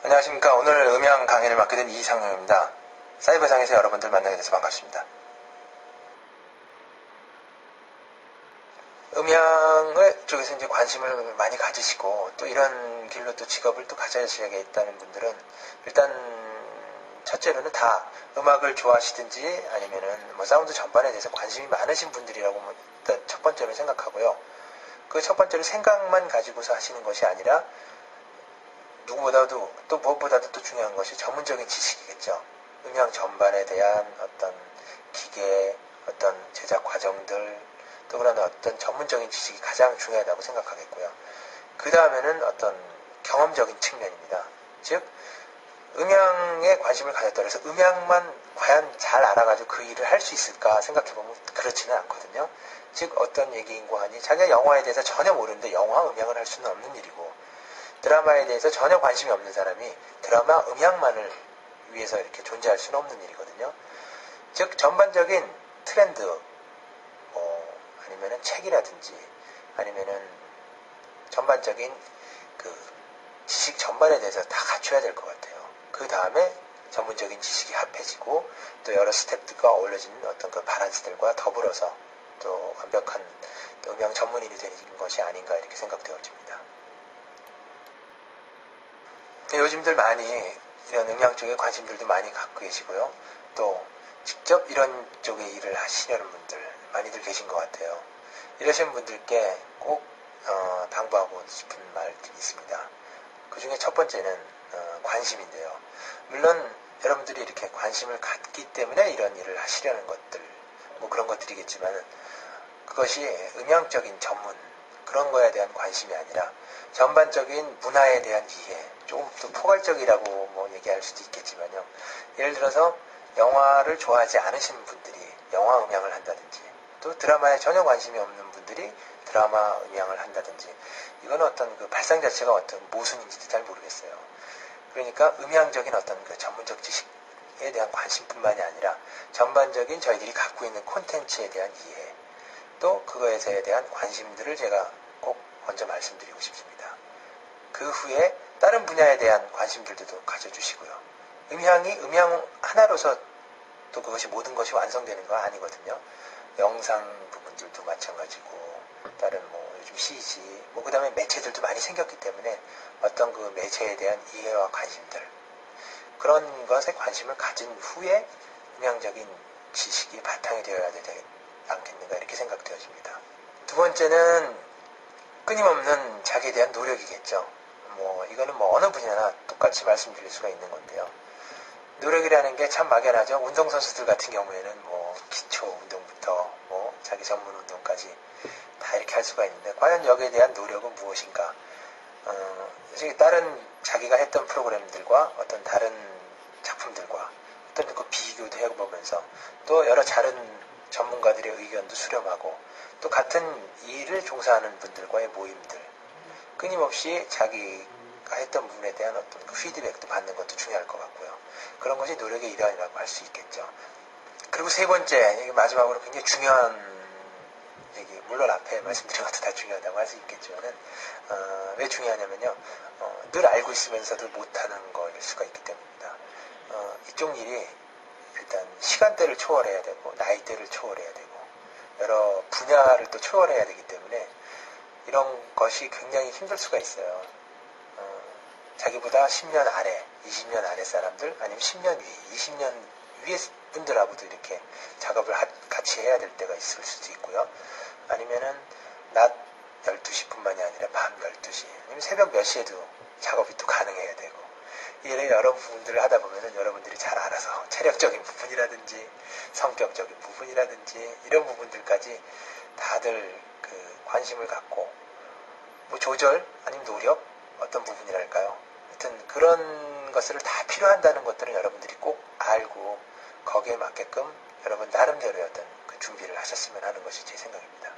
안녕하십니까. 오늘 음향 강의를 맡게 된 이상형입니다. 사이버상에서 여러분들 만나게 돼서 반갑습니다. 음향을 쪽에서 이제 관심을 많이 가지시고 또 이런 길로 또 직업을 또 가져야겠다는 분들은 일단 첫째로는 다 음악을 좋아하시든지 아니면은 뭐 사운드 전반에 대해서 관심이 많으신 분들이라고 일단 첫 번째로 생각하고요. 그 첫 번째로 생각만 가지고서 하시는 것이 아니라 누구보다도 또 무엇보다도 또 중요한 것이 전문적인 지식이겠죠. 음향 전반에 대한 어떤 기계, 어떤 제작 과정들, 또 그런 어떤 전문적인 지식이 가장 중요하다고 생각하겠고요. 그 다음에는 어떤 경험적인 측면입니다. 즉, 음향에 관심을 가졌다 그래서 음향만 과연 잘 알아가지고 그 일을 할 수 있을까 생각해보면 그렇지는 않거든요. 즉, 어떤 얘기인고 하니 자기가 영화에 대해서 전혀 모르는데 영화 음향을 할 수는 없는 일이고, 드라마에 대해서 전혀 관심이 없는 사람이 드라마 음향만을 위해서 이렇게 존재할 수는 없는 일이거든요. 즉 전반적인 트렌드, 아니면은 책이라든지 아니면은 전반적인 그 지식 전반에 대해서 다 갖춰야 될 것 같아요. 그 다음에 전문적인 지식이 합해지고 또 여러 스텝들과 어우러지는 어떤 그 바란스들과 더불어서 또 완벽한 또 음향 전문인이 되는 것이 아닌가 이렇게 생각되어집니다. 요즘들 많이 이런 음향 쪽에 관심들도 많이 갖고 계시고요. 또 직접 이런 쪽에 일을 하시려는 분들 많이들 계신 것 같아요. 이러신 분들께 꼭 당부하고 싶은 말들이 있습니다. 그 중에 첫 번째는 관심인데요. 물론 여러분들이 이렇게 관심을 갖기 때문에 이런 일을 하시려는 것들, 뭐 그런 것들이겠지만 그것이 음향적인 전문 그런 거에 대한 관심이 아니라 전반적인 문화에 대한 이해, 조금 더 포괄적이라고 뭐 얘기할 수도 있겠지만요. 예를 들어서 영화를 좋아하지 않으시는 분들이 영화 음향을 한다든지 또 드라마에 전혀 관심이 없는 분들이 드라마 음향을 한다든지 이건 어떤 그 발상 자체가 어떤 모순인지도 잘 모르겠어요. 그러니까 음향적인 어떤 그 전문적 지식에 대한 관심뿐만이 아니라 전반적인 저희들이 갖고 있는 콘텐츠에 대한 이해 또 그거에 대한 관심들을 제가 꼭 먼저 말씀드리고 싶습니다. 그 후에 다른 분야에 대한 관심들도 가져주시고요. 음향이 음향 하나로서 또 그것이 모든 것이 완성되는 건 아니거든요. 영상 부분들도 마찬가지고 다른 뭐 요즘 CG 뭐 그 다음에 매체들도 많이 생겼기 때문에 어떤 그 매체에 대한 이해와 관심들 그런 것에 관심을 가진 후에 음향적인 지식이 바탕이 되어야 되지 않겠는가 이렇게 생각되어집니다. 두 번째는 끊임없는 자기에 대한 노력이겠죠. 뭐 이거는 뭐 어느 분야나 똑같이 말씀드릴 수가 있는 건데요. 노력이라는 게 참 막연하죠. 운동선수들 같은 경우에는 뭐 기초 운동부터 뭐 자기 전문 운동까지 다 이렇게 할 수가 있는데 과연 여기에 대한 노력은 무엇인가? 다른 자기가 했던 프로그램들과 어떤 다른 작품들과 어떤 그 비교도 해보면서 또 여러 다른 전문가들의 의견도 수렴하고 또 같은 일을 종사하는 분들과의 모임들 끊임없이 자기가 했던 부분에 대한 어떤 그 피드백도 받는 것도 중요할 것 같고요. 그런 것이 노력의 일환이라고 할 수 있겠죠. 그리고 세 번째, 마지막으로 굉장히 중요한 얘기, 물론 앞에 말씀드린 것도 다 중요하다고 할 수 있겠지만은 왜 중요하냐면요. 늘 알고 있으면서도 못하는 거일 수가 있기 때문입니다. 이쪽 일이 일단 시간대를 초월해야 되고 나이대를 초월해야 되고 여러 분야를 또 초월해야 되기 때문에 이런 것이 굉장히 힘들 수가 있어요. 자기보다 10년 아래, 20년 아래 사람들 아니면 10년 위, 20년 위의 분들하고도 이렇게 작업을 같이 해야 될 때가 있을 수도 있고요. 아니면은 낮 12시뿐만이 아니라 밤 12시 아니면 새벽 몇 시에도 작업이 또 가능해야 되고 이래 여러 부분들을 하다 보면은 여러분들이 잘 알아서 체력적인 부분이라든지 성격적인 부분이라든지 이런 부분들까지 다들 그 관심을 갖고 뭐 조절 아니면 노력 어떤 부분이랄까요. 하여튼 그런 것을 다 필요한다는 것들은 여러분들이 꼭 알고 거기에 맞게끔 여러분 나름대로의 어떤 그 준비를 하셨으면 하는 것이 제 생각입니다.